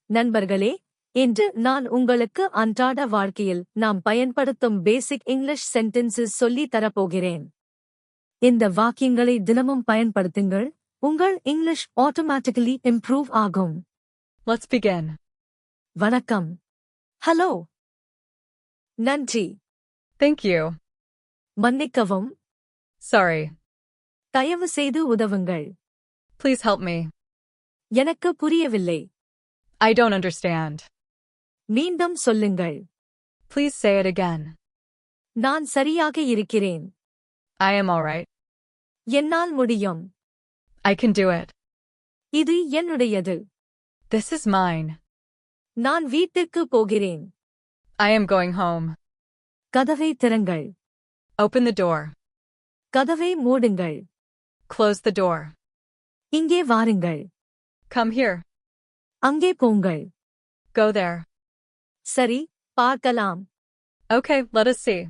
நண்பர்களே, இன்று நான் உங்களுக்கு அன்றாட வாழ்க்கையில் நாம் பயன்படுத்தும் பேசிக் இங்கிலீஷ் சென்டென்சஸ் சொல்லி தரப்போகிறேன். இந்த வாக்கியங்களை தினமும் பயன்படுத்துங்கள், உங்கள் இங்கிலீஷ் ஆட்டோமேட்டிக்கலி இம்ப்ரூவ் ஆகும். Let's begin. வணக்கம். ஹலோ. நன்றி. Thank you. மன்னிக்கவும். Sorry. தயவு செய்து உதவுங்கள். Please help me. எனக்கு புரியவில்லை. I don't understand. மீண்டும் சொல்லுங்கள். Please say it again. நான் சரியாக இருக்கிறேன். I am alright. என்னால் முடியும். I can do it. இது என்னுடையது. This is mine. நான் வீட்டிற்கு போகிறேன். I am going home. கதவை திறங்கள். Open the door. கதவை மூடுங்கள். Close the door. இங்கே வாருங்கள். Come here. அங்கே போங்கள். Go there. சரி, பார்க்கலாம். Okay, let us see.